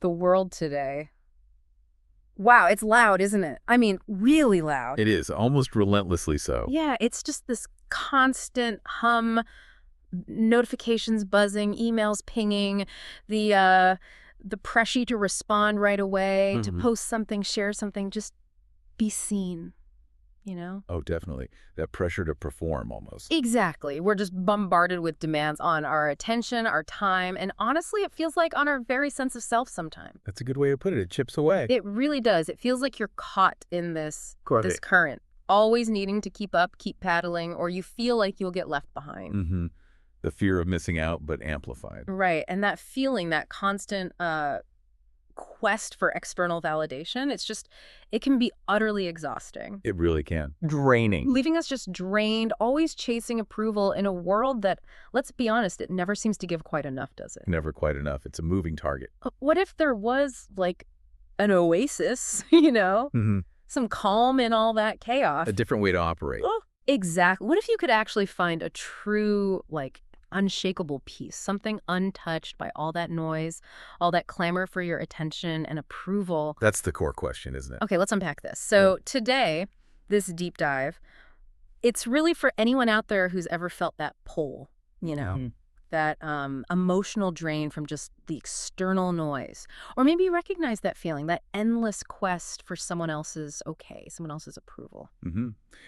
the world today. Wow, it's loud, isn't it? I mean, really loud. It is, almost relentlessly so. Yeah, it's just this constant hum, notifications buzzing, emails pinging, the pressure to respond right away, to post something, share something, just be seen, you know? Oh, definitely. That pressure to perform almost. Exactly. We're just bombarded with demands on our attention, our time, and honestly, it feels like on our very sense of self sometimes. That's a good way to put it. It chips away. It really does. It feels like you're caught in this Correct. current, always needing to keep up, keep paddling, or you feel like you'll get left behind. The fear of missing out, but amplified. Right. And that feeling, that constant quest for external validation, it can be utterly exhausting. It really can. Draining. Leaving us just drained, always chasing approval in a world that, let's be honest, it never seems to give quite enough, does it? Never quite enough. It's a moving target. What if there was, like, an oasis, you know? Some calm in all that chaos. A different way to operate. Oh, exactly. What if you could actually find a true, like, unshakable peace, something untouched by all that noise, all that clamor for your attention and approval? That's the core question, isn't it? Okay, let's unpack this. So today, this deep dive, it's really for anyone out there who's ever felt that pull, you know, that emotional drain from just the external noise. Or maybe you recognize that feeling, that endless quest for someone else's okay, someone else's approval.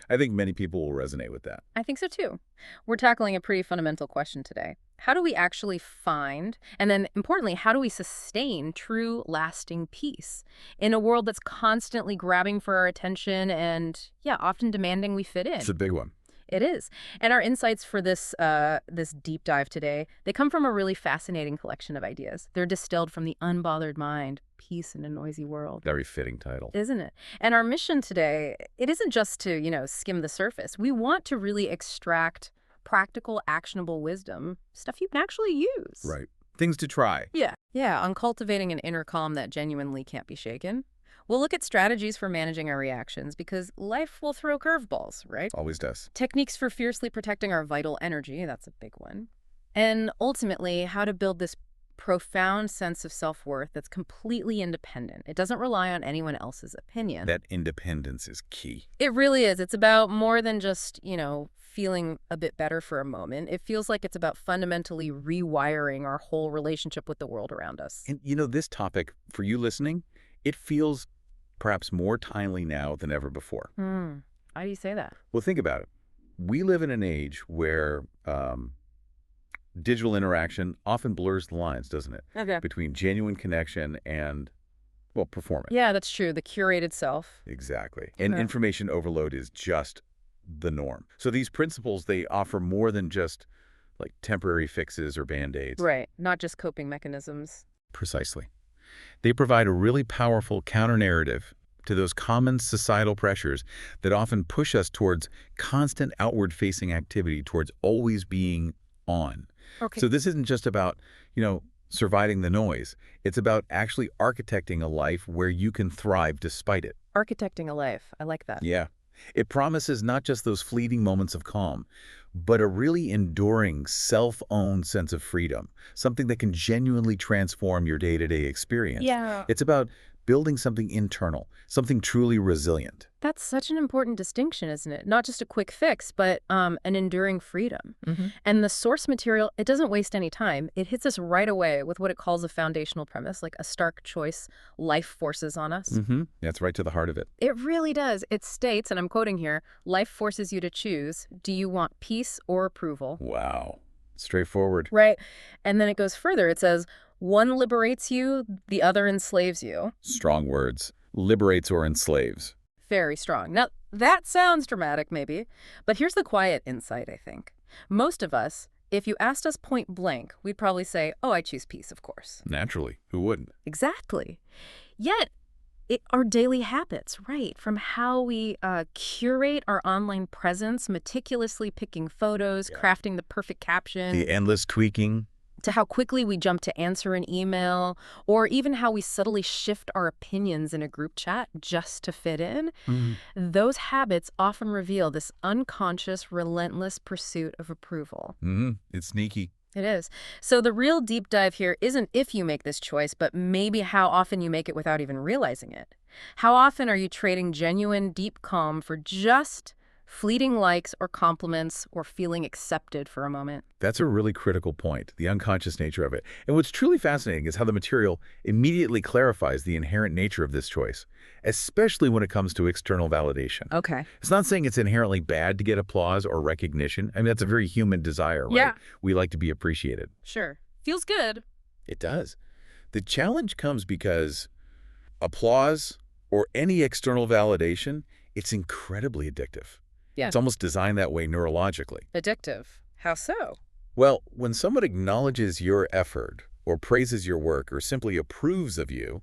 I think many people will resonate with that. I think so too. We're tackling a pretty fundamental question today. How do we actually find, and then importantly, how do we sustain true, lasting peace in a world that's constantly grabbing for our attention and, yeah, often demanding we fit in? It's a big one. It is. And our insights for this deep dive today, they come from a really fascinating collection of ideas. They're distilled from the unbothered mind, peace in a noisy world. Very fitting title. Isn't it? And our mission today, it isn't just to, you know, skim the surface. We want to really extract practical, actionable wisdom, stuff you can actually use. Right. Things to try. Yeah. Yeah, on cultivating an inner calm that genuinely can't be shaken. We'll look at strategies for managing our reactions because life will throw curveballs, right? Always does. Techniques for fiercely protecting our vital energy, that's a big one. And ultimately, how to build this profound sense of self-worth that's completely independent. It doesn't rely on anyone else's opinion. That independence is key. It really is. It's about more than just, you know, feeling a bit better for a moment. It feels like it's about fundamentally rewiring our whole relationship with the world around us. And, you know, this topic, for you listening, it feels perhaps more timely now than ever before. Why do you say that? Well, think about it. We live in an age where digital interaction often blurs the lines, doesn't it? Okay. Between genuine connection and, well, performance. Yeah, that's true. The curated self. Exactly. And information overload is just the norm. So these principles, they offer more than just like temporary fixes or Band-Aids. Right. Not just coping mechanisms. Precisely. They provide a really powerful counter-narrative to those common societal pressures that often push us towards constant outward-facing activity, towards always being on. Okay. So this isn't just about, you know, surviving the noise. It's about actually architecting a life where you can thrive despite it. Architecting a life. I like that. Yeah. It promises not just those fleeting moments of calm, but a really enduring, self-owned sense of freedom, something that can genuinely transform your day-to-day experience. Yeah. It's about building something internal, something truly resilient. That's such an important distinction, isn't it? Not just a quick fix, but an enduring freedom. And the source material, it doesn't waste any time. It hits us right away with what it calls a foundational premise, like a stark choice life forces on us. That's right to the heart of it. It really does. It states, and I'm quoting here, life forces you to choose. Do you want peace or approval? Wow. Straightforward. Right. And then it goes further. It says, one liberates you, the other enslaves you. Strong words. Liberates or enslaves. Very strong. Now, that sounds dramatic, maybe, but here's the quiet insight, I think. Most of us, if you asked us point blank, we'd probably say, oh, I choose peace, of course. Naturally. Who wouldn't? Exactly. Yet, our daily habits, right, from how we curate our online presence, meticulously picking photos, crafting the perfect caption. The endless tweaking. To how quickly we jump to answer an email, or even how we subtly shift our opinions in a group chat just to fit in. Those habits often reveal this unconscious, relentless pursuit of approval. It's sneaky. It is. So the real deep dive here isn't if you make this choice, but maybe how often you make it without even realizing it. How often are you trading genuine, deep calm for just fleeting likes or compliments or feeling accepted for a moment? That's a really critical point, the unconscious nature of it. And what's truly fascinating is how the material immediately clarifies the inherent nature of this choice, especially when it comes to external validation. Okay. It's not saying it's inherently bad to get applause or recognition. I mean, that's a very human desire, right? Yeah. We like to be appreciated. Sure. Feels good. It does. The challenge comes because applause or any external validation, it's incredibly addictive. Yeah. It's almost designed that way neurologically. Addictive. How so? Well, when someone acknowledges your effort or praises your work or simply approves of you,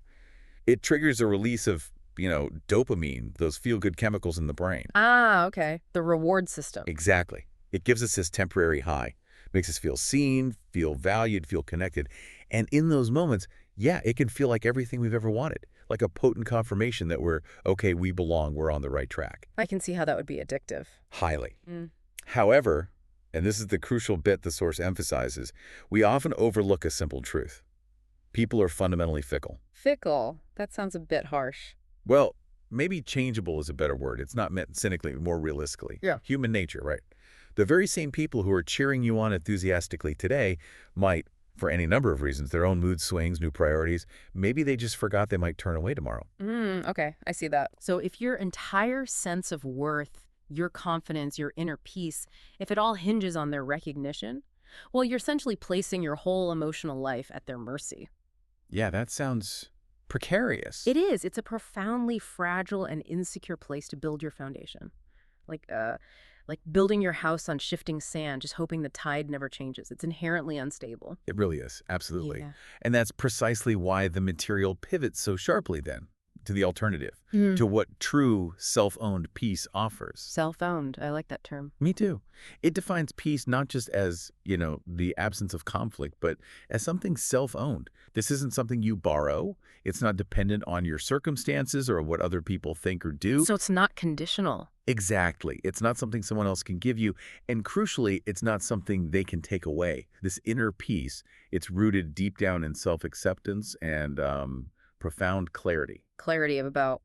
it triggers a release of, dopamine, those feel-good chemicals in the brain. Ah, okay. The reward system. Exactly. It gives us this temporary high, makes us feel seen, feel valued, feel connected. And in those moments, yeah, it can feel like everything we've ever wanted, like a potent confirmation that we belong, we're on the right track. I can see how that would be addictive. Highly. Mm. However, and this is the crucial bit the source emphasizes, we often overlook a simple truth. People are fundamentally fickle. Fickle. That sounds a bit harsh. Well, maybe changeable is a better word. It's not meant cynically, more realistically. Yeah. Human nature, right? The very same people who are cheering you on enthusiastically today might, for any number of reasons, their own mood swings, new priorities, maybe they just forgot they might turn away tomorrow. Okay, I see that. So if your entire sense of worth, your confidence, your inner peace, if it all hinges on their recognition, well, you're essentially placing your whole emotional life at their mercy. Yeah, that sounds precarious. It is. It's a profoundly fragile and insecure place to build your foundation. Like building your house on shifting sand, just hoping the tide never changes. It's inherently unstable. It really is, absolutely. Yeah. And that's precisely why the material pivots so sharply then to the alternative, to what true self-owned peace offers. Self-owned. I like that term. Me too. It defines peace not just as, the absence of conflict, but as something self-owned. This isn't something you borrow. It's not dependent on your circumstances or what other people think or do. So it's not conditional. Exactly. It's not something someone else can give you. And crucially, it's not something they can take away. This inner peace, it's rooted deep down in self-acceptance and profound clarity. Clarity about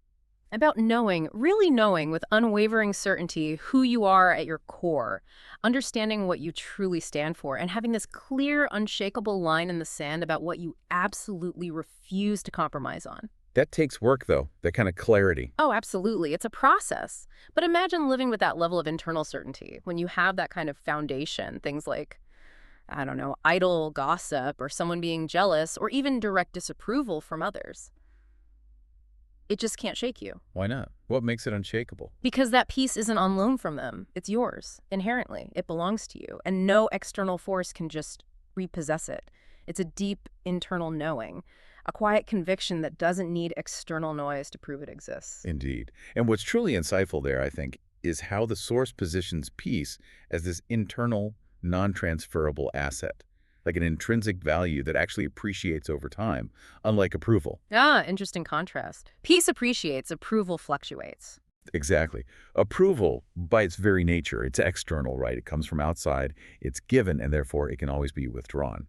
knowing, really knowing with unwavering certainty who you are at your core, understanding what you truly stand for, and having this clear, unshakable line in the sand about what you absolutely refuse to compromise on. That takes work, though, that kind of clarity. Oh, absolutely. It's a process. But imagine living with that level of internal certainty. When you have that kind of foundation, things like, I don't know, idle gossip or someone being jealous or even direct disapproval from others. It just can't shake you. Why not? What makes it unshakable? Because that peace isn't on loan from them. It's yours, inherently. It belongs to you. And no external force can just repossess it. It's a deep internal knowing, a quiet conviction that doesn't need external noise to prove it exists. Indeed. And what's truly insightful there, I think, is how the source positions peace as this internal, non-transferable asset, like an intrinsic value that actually appreciates over time, unlike approval. Ah, interesting contrast. Peace appreciates, approval fluctuates. Exactly. Approval, by its very nature, it's external, right? It comes from outside, it's given, and therefore it can always be withdrawn.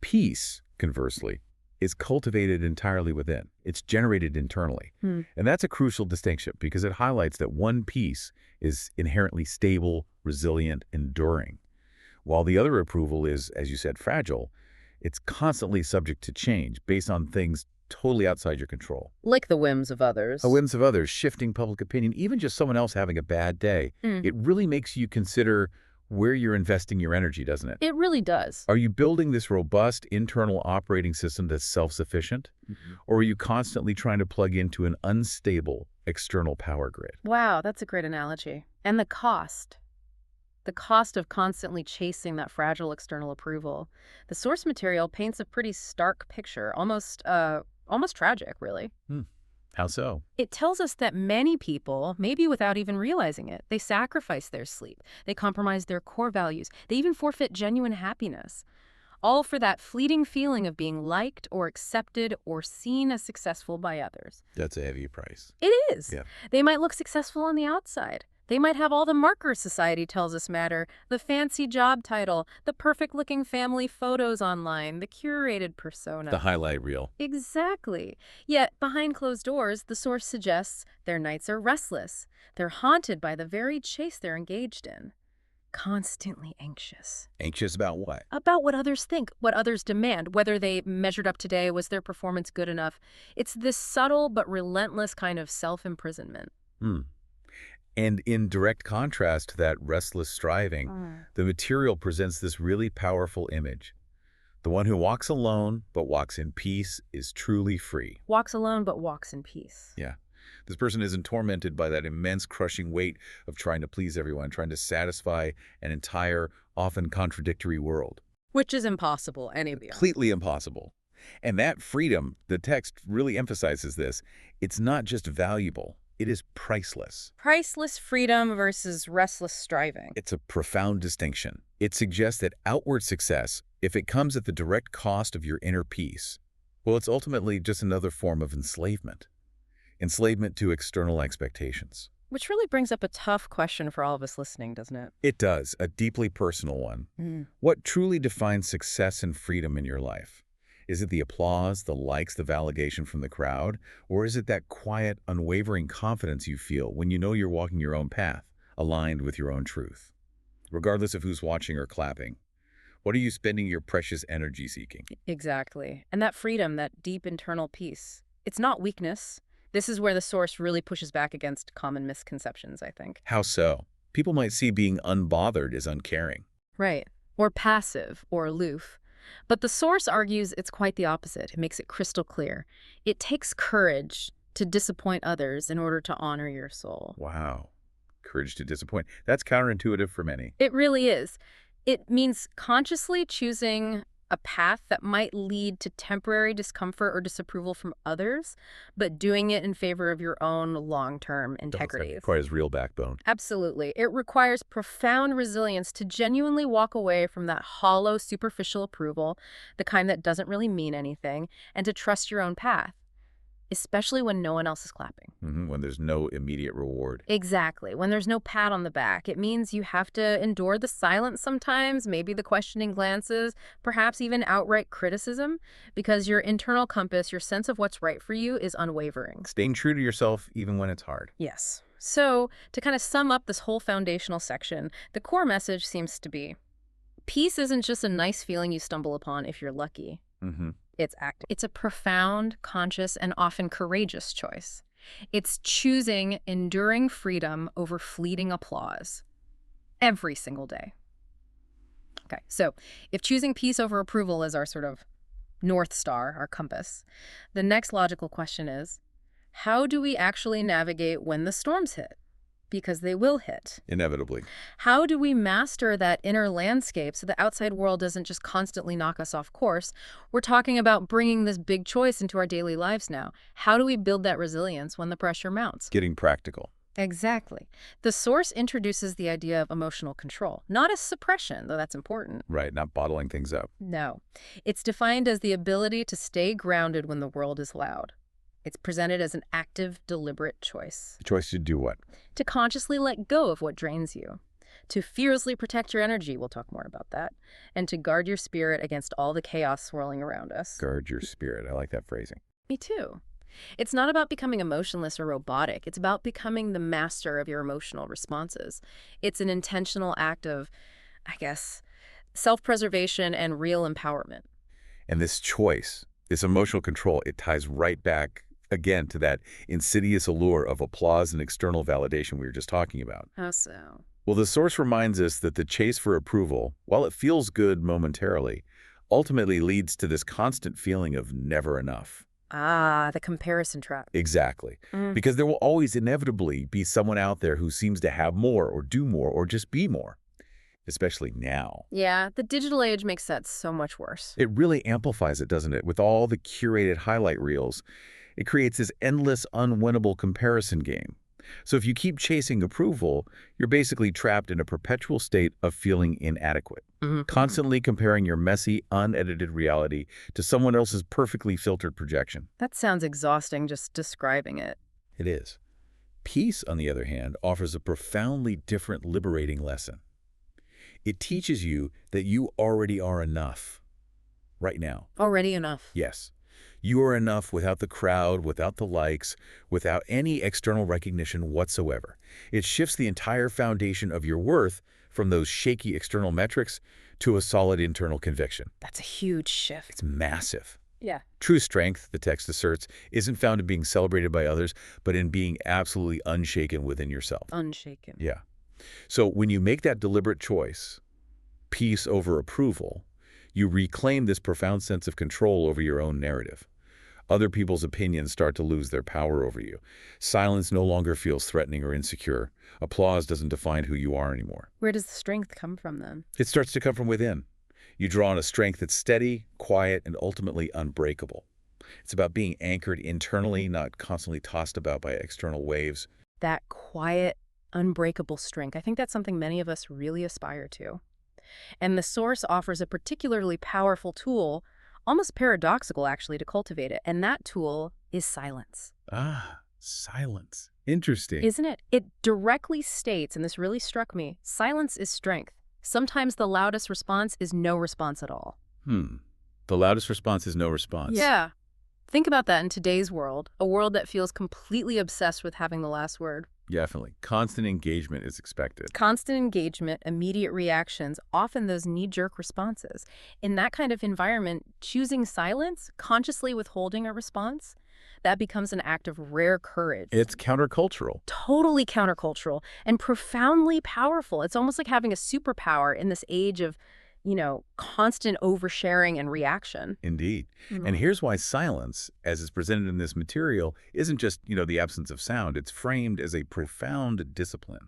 Peace, conversely, is cultivated entirely within. It's generated internally. And that's a crucial distinction because it highlights that one peace is inherently stable, resilient, enduring, while the other approval is, as you said, fragile. It's constantly subject to change based on things totally outside your control. Like the whims of others. The whims of others, shifting public opinion, even just someone else having a bad day. It really makes you consider where you're investing your energy, doesn't it? It really does. Are you building this robust internal operating system that's self-sufficient? Or are you constantly trying to plug into an unstable external power grid? Wow, that's a great analogy. And the cost. The cost of constantly chasing that fragile external approval. The source material paints a pretty stark picture, almost tragic, really. How so? It tells us that many people, maybe without even realizing it, they sacrifice their sleep, they compromise their core values, they even forfeit genuine happiness, all for that fleeting feeling of being liked or accepted or seen as successful by others. That's a heavy price. It is. Yeah. They might look successful on the outside, They might have all the markers society tells us matter, the fancy job title, the perfect-looking family photos online, the curated persona. The highlight reel. Exactly. Yet, behind closed doors, the source suggests their nights are restless. They're haunted by the very chase they're engaged in. Constantly anxious. Anxious about what? About what others think, what others demand, whether they measured up today, was their performance good enough. It's this subtle but relentless kind of self-imprisonment. And in direct contrast to that restless striving, the material presents this really powerful image. The one who walks alone but walks in peace is truly free. Walks alone but walks in peace. Yeah. This person isn't tormented by that immense crushing weight of trying to please everyone, trying to satisfy an entire, often contradictory world. Which is impossible, anyway. Completely impossible. And that freedom, the text really emphasizes this, it's not just valuable, it is priceless. Priceless freedom versus restless striving. It's a profound distinction. It suggests that outward success, if it comes at the direct cost of your inner peace, well, it's ultimately just another form of enslavement. Enslavement to external expectations. Which really brings up a tough question for all of us listening, doesn't it? It does, a deeply personal one. What truly defines success and freedom in your life? Is it the applause, the likes, the validation from the crowd? Or is it that quiet, unwavering confidence you feel when you know you're walking your own path, aligned with your own truth? Regardless of who's watching or clapping, what are you spending your precious energy seeking? Exactly. And that freedom, that deep internal peace, it's not weakness. This is where the source really pushes back against common misconceptions, I think. How so? People might see being unbothered as uncaring. Right. Or passive, or aloof. But the source argues it's quite the opposite. It makes it crystal clear. It takes courage to disappoint others in order to honor your soul. Wow. Courage to disappoint. That's counterintuitive for many. It really is. It means consciously choosing a path that might lead to temporary discomfort or disapproval from others, but doing it in favor of your own long-term integrity. It requires real backbone. Absolutely. It requires profound resilience to genuinely walk away from that hollow, superficial approval, the kind that doesn't really mean anything, and to trust your own path, especially when no one else is clapping. When there's no immediate reward. Exactly. When there's no pat on the back. It means you have to endure the silence sometimes, maybe the questioning glances, perhaps even outright criticism, because your internal compass, your sense of what's right for you, is unwavering. Staying true to yourself even when it's hard. Yes. So, to kind of sum up this whole foundational section, the core message seems to be, peace isn't just a nice feeling you stumble upon if you're lucky. It's active. It's a profound, conscious, and often courageous choice. It's choosing enduring freedom over fleeting applause every single day. Okay, so if choosing peace over approval is our sort of North Star, our compass, the next logical question is, how do we actually navigate when the storms hit? Because they will hit. Inevitably. How do we master that inner landscape so the outside world doesn't just constantly knock us off course? We're talking about bringing this big choice into our daily lives now. How do we build that resilience when the pressure mounts? Getting practical. Exactly. The source introduces the idea of emotional control, not as suppression, though that's important. Right, not bottling things up. No. It's defined as the ability to stay grounded when the world is loud. It's presented as an active, deliberate choice. The choice to do what? To consciously let go of what drains you. To fiercely protect your energy, we'll talk more about that. And to guard your spirit against all the chaos swirling around us. Guard your spirit. I like that phrasing. Me too. It's not about becoming emotionless or robotic. It's about becoming the master of your emotional responses. It's an intentional act of, I guess, self-preservation and real empowerment. And this choice, this emotional control, it ties right back again to that insidious allure of applause and external validation we were just talking about. How so? Well, the source reminds us that the chase for approval, while it feels good momentarily, ultimately leads to this constant feeling of never enough. Ah, the comparison trap. Exactly. Because there will always inevitably be someone out there who seems to have more or do more or just be more, especially now. Yeah, the digital age makes that so much worse. It really amplifies it, doesn't it? With all the curated highlight reels, it creates this endless, unwinnable comparison game. So if you keep chasing approval, you're basically trapped in a perpetual state of feeling inadequate, constantly comparing your messy, unedited reality to someone else's perfectly filtered projection. That sounds exhausting just describing it. It is. Peace, on the other hand, offers a profoundly different, liberating lesson. It teaches you that you already are enough right now. Already enough. Yes. You are enough without the crowd, without the likes, without any external recognition whatsoever. It shifts the entire foundation of your worth from those shaky external metrics to a solid internal conviction. That's a huge shift. It's massive. Yeah. True strength, the text asserts, isn't found in being celebrated by others, but in being absolutely unshaken within yourself. Unshaken. Yeah. So when you make that deliberate choice, peace over approval, you reclaim this profound sense of control over your own narrative. Other people's opinions start to lose their power over you. Silence no longer feels threatening or insecure. Applause doesn't define who you are anymore. Where does the strength come from then? It starts to come from within. You draw on a strength that's steady, quiet, and ultimately unbreakable. It's about being anchored internally, not constantly tossed about by external waves. That quiet, unbreakable strength. I think that's something many of us really aspire to. And the source offers a particularly powerful tool, almost paradoxical actually, to cultivate it. And that tool is silence. Ah, silence. Interesting. Isn't it? It directly states, and this really struck me, silence is strength. Sometimes the loudest response is no response at all. The loudest response is no response. Yeah. Think about that in today's world, a world that feels completely obsessed with having the last word. Definitely. Constant engagement is expected. Constant engagement, immediate reactions, often those knee-jerk responses. In that kind of environment, choosing silence, consciously withholding a response, that becomes an act of rare courage. It's countercultural. Totally countercultural and profoundly powerful. It's almost like having a superpower in this age of, constant oversharing and reaction. Indeed. And here's why silence, as is presented in this material, isn't just, the absence of sound. It's framed as a profound discipline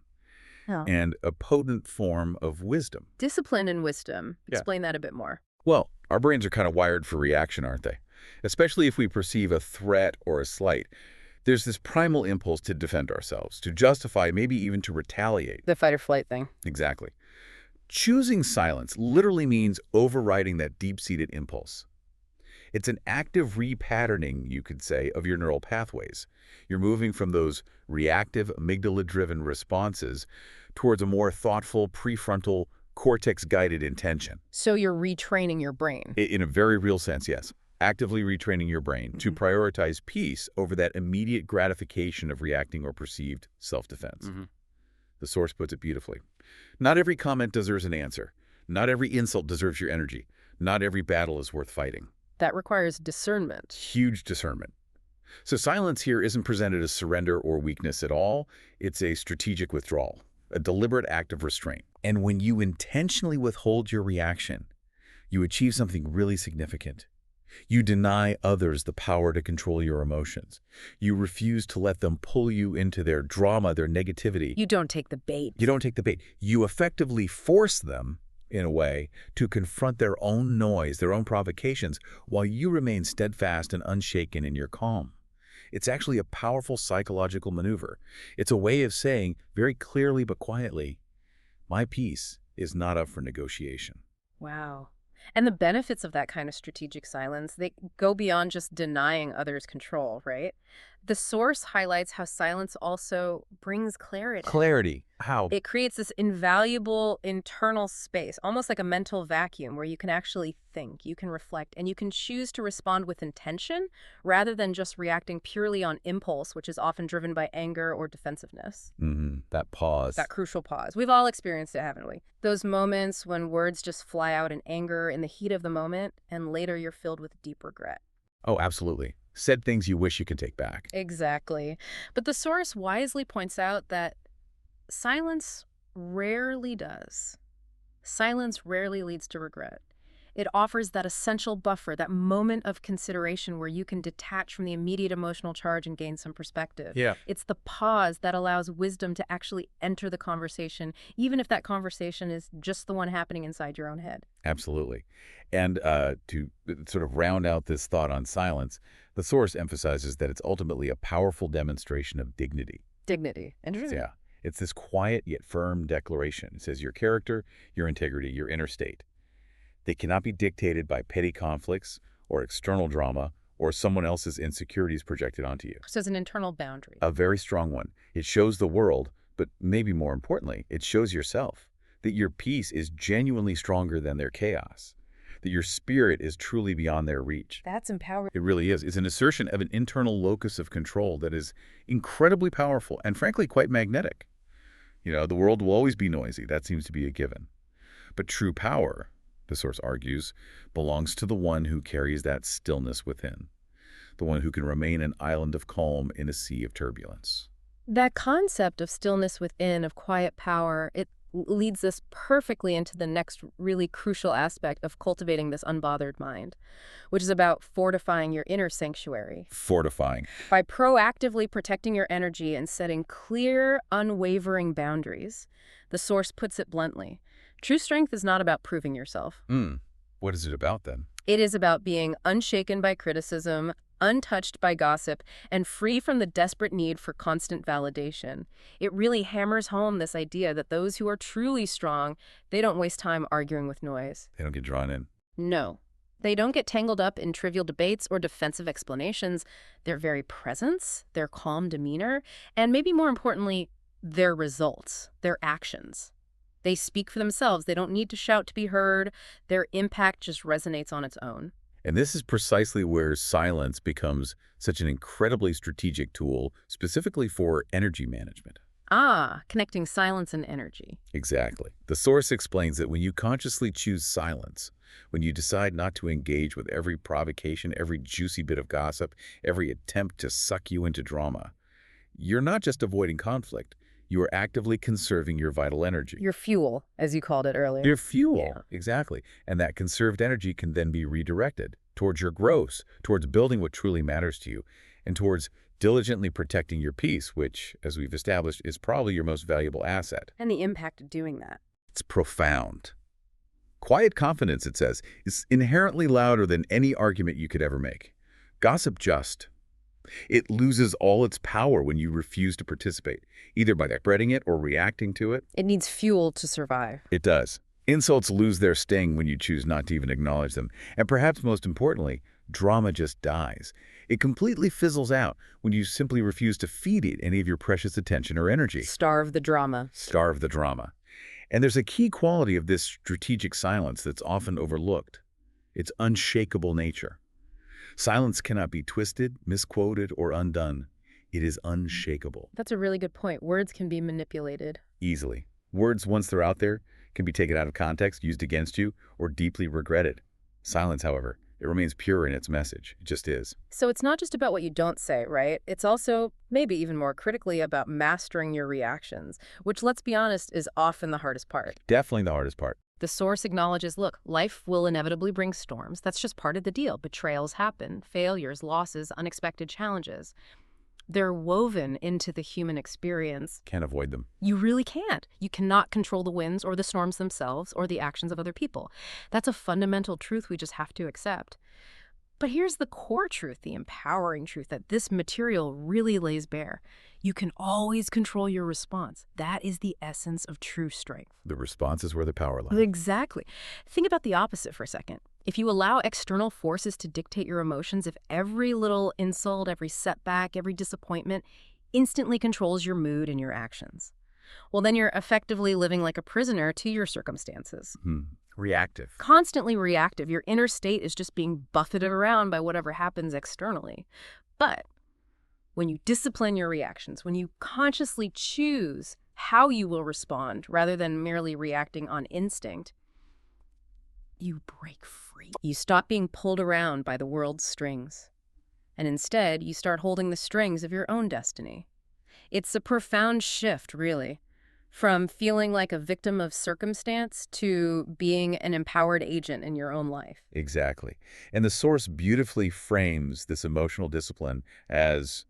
and a potent form of wisdom. Discipline and wisdom. Yeah. Explain that a bit more. Well, our brains are kind of wired for reaction, aren't they? Especially if we perceive a threat or a slight. There's this primal impulse to defend ourselves, to justify, maybe even to retaliate. The fight or flight thing. Exactly. Choosing silence literally means overriding that deep-seated impulse. It's an active repatterning, you could say, of your neural pathways. You're moving from those reactive, amygdala-driven responses towards a more thoughtful, prefrontal, cortex-guided intention. So you're retraining your brain. In a very real sense, yes. Actively retraining your brain to prioritize peace over that immediate gratification of reacting or perceived self-defense. The source puts it beautifully. Not every comment deserves an answer. Not every insult deserves your energy. Not every battle is worth fighting. That requires discernment. Huge discernment. So silence here isn't presented as surrender or weakness at all. It's a strategic withdrawal, a deliberate act of restraint. And when you intentionally withhold your reaction, you achieve something really significant. You deny others the power to control your emotions. You refuse to let them pull you into their drama, their negativity. You don't take the bait. You don't take the bait. You effectively force them, in a way, to confront their own noise, their own provocations, while you remain steadfast and unshaken in your calm. It's actually a powerful psychological maneuver. It's a way of saying, very clearly but quietly, my peace is not up for negotiation. Wow. And the benefits of that kind of strategic silence, they go beyond just denying others control, right? The source highlights how silence also brings clarity. Clarity. How? It creates this invaluable internal space, almost like a mental vacuum where you can actually think, you can reflect, and you can choose to respond with intention rather than just reacting purely on impulse, which is often driven by anger or defensiveness. That pause. That crucial pause. We've all experienced it, haven't we? Those moments when words just fly out in anger in the heat of the moment, and later you're filled with deep regret. Oh, absolutely. Said things you wish you could take back. Exactly. But the source wisely points out that silence rarely does. Silence rarely leads to regret. It offers that essential buffer, that moment of consideration where you can detach from the immediate emotional charge and gain some perspective. Yeah. It's the pause that allows wisdom to actually enter the conversation, even if that conversation is just the one happening inside your own head. Absolutely. And to sort of round out this thought on silence, the source emphasizes that it's ultimately a powerful demonstration of dignity. Dignity. Interesting. Yeah. It's this quiet yet firm declaration. It says your character, your integrity, your inner state. They cannot be dictated by petty conflicts or external drama or someone else's insecurities projected onto you. So it's an internal boundary. A very strong one. It shows the world, but maybe more importantly, it shows yourself that your peace is genuinely stronger than their chaos, that your spirit is truly beyond their reach. That's empowering. It really is. It's an assertion of an internal locus of control that is incredibly powerful and frankly quite magnetic. The world will always be noisy. That seems to be a given. But true power, the source argues, belongs to the one who carries that stillness within, the one who can remain an island of calm in a sea of turbulence. That concept of stillness within, of quiet power, it leads us perfectly into the next really crucial aspect of cultivating this unbothered mind, which is about fortifying your inner sanctuary. Fortifying. By proactively protecting your energy and setting clear, unwavering boundaries, the source puts it bluntly. True strength is not about proving yourself. What is it about then? It is about being unshaken by criticism, untouched by gossip, and free from the desperate need for constant validation. It really hammers home this idea that those who are truly strong, they don't waste time arguing with noise. They don't get drawn in. No. They don't get tangled up in trivial debates or defensive explanations. Their very presence, their calm demeanor, and maybe more importantly, their results, their actions. They speak for themselves. They don't need to shout to be heard. Their impact just resonates on its own. And this is precisely where silence becomes such an incredibly strategic tool, specifically for energy management. Connecting silence and energy. Exactly. The source explains that when you consciously choose silence, when you decide not to engage with every provocation, every juicy bit of gossip, every attempt to suck you into drama, you're not just avoiding conflict. You are actively conserving your vital energy. Your fuel, as you called it earlier. Your fuel, Yeah. exactly. And that conserved energy can then be redirected towards your growth, towards building what truly matters to you, and towards diligently protecting your peace, which, as we've established, is probably your most valuable asset. And the impact of doing that. It's profound. Quiet confidence, it says, is inherently louder than any argument you could ever make. Gossip just. It loses all its power when you refuse to participate, either by spreading it or reacting to it. It needs fuel to survive. It does. Insults lose their sting when you choose not to even acknowledge them. And perhaps most importantly, drama just dies. It completely fizzles out when you simply refuse to feed it any of your precious attention or energy. Starve the drama. Starve the drama. And there's a key quality of this strategic silence that's often overlooked. Its unshakable nature. Silence cannot be twisted, misquoted, or undone. It is unshakable. That's a really good point. Words can be manipulated. Easily. Words, once they're out there, can be taken out of context, used against you, or deeply regretted. Silence, however, it remains pure in its message. It just is. So it's not just about what you don't say, right? It's also, maybe even more critically, about mastering your reactions, which, let's be honest, is often the hardest part. Definitely the hardest part. The source acknowledges, look, life will inevitably bring storms. That's just part of the deal. Betrayals happen, failures, losses, unexpected challenges. They're woven into the human experience. Can't avoid them. You really can't. You cannot control the winds or the storms themselves or the actions of other people. That's a fundamental truth we just have to accept. But here's the core truth, the empowering truth that this material really lays bare. You can always control your response. That is the essence of true strength. The response is where the power lies. Exactly. Think about the opposite for a second. If you allow external forces to dictate your emotions, if every little insult, every setback, every disappointment instantly controls your mood and your actions, well, then you're effectively living like a prisoner to your circumstances. Reactive. Constantly reactive. Your inner state is just being buffeted around by whatever happens externally. But when you discipline your reactions, when you consciously choose how you will respond rather than merely reacting on instinct, you break free. You stop being pulled around by the world's strings. And instead, you start holding the strings of your own destiny. It's a profound shift, really, from feeling like a victim of circumstance to being an empowered agent in your own life. Exactly. And the source beautifully frames this emotional discipline as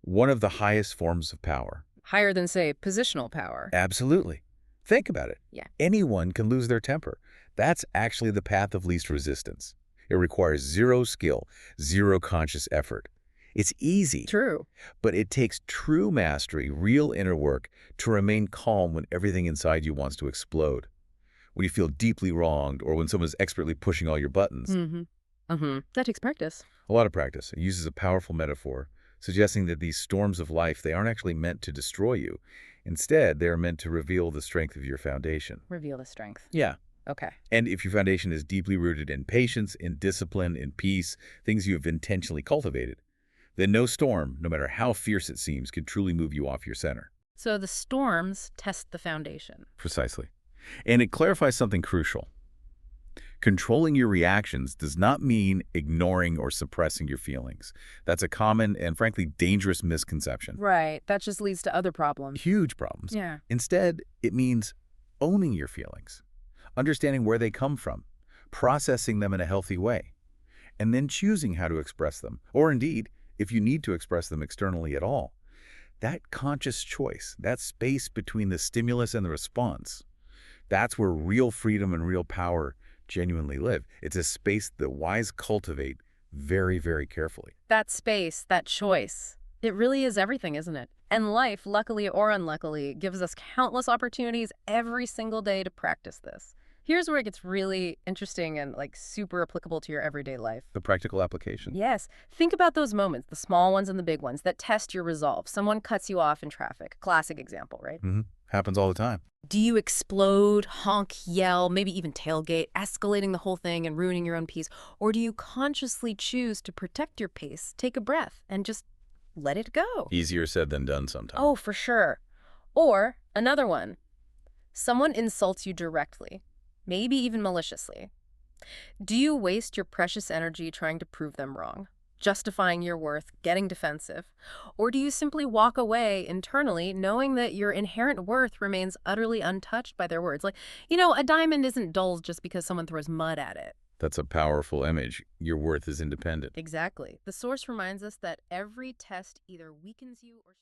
one of the highest forms of power. Higher than, say, positional power. Absolutely. Think about it. Yeah. Anyone can lose their temper. That's actually the path of least resistance. It requires zero skill, zero conscious effort. It's easy. True. But it takes true mastery, real inner work, to remain calm when everything inside you wants to explode. When you feel deeply wronged or when someone's expertly pushing all your buttons. That takes practice. A lot of practice. It uses a powerful metaphor, suggesting that these storms of life, they aren't actually meant to destroy you. Instead, they're meant to reveal the strength of your foundation. Reveal the strength. Yeah. Okay. And if your foundation is deeply rooted in patience, in discipline, in peace, things you have intentionally cultivated, then no storm, no matter how fierce it seems, can truly move you off your center. So the storms test the foundation. Precisely. And it clarifies something crucial. Controlling your reactions does not mean ignoring or suppressing your feelings. That's a common and frankly dangerous misconception. Right. That just leads to other problems. Huge problems. Yeah. Instead, it means owning your feelings, understanding where they come from, processing them in a healthy way, and then choosing how to express them, or indeed, if you need to express them externally at all. That conscious choice, that space between the stimulus and the response, that's where real freedom and real power genuinely live. It's a space that wise cultivate very, very carefully. That space, that choice, it really is everything, isn't it? And life, luckily or unluckily, gives us countless opportunities every single day to practice this. Here's where it gets really interesting and like super applicable to your everyday life. The practical application. Yes. Think about those moments, the small ones and the big ones, that test your resolve. Someone cuts you off in traffic. Classic example, right? Happens all the time. Do you explode, honk, yell, maybe even tailgate, escalating the whole thing and ruining your own peace? Or do you consciously choose to protect your pace, take a breath, and just let it go? Easier said than done sometimes. Oh, for sure. Or another one. Someone insults you directly, maybe even maliciously. Do you waste your precious energy trying to prove them wrong, justifying your worth, getting defensive? Or do you simply walk away internally knowing that your inherent worth remains utterly untouched by their words? Like, a diamond isn't dull just because someone throws mud at it. That's a powerful image. Your worth is independent. Exactly. The source reminds us that every test either weakens you or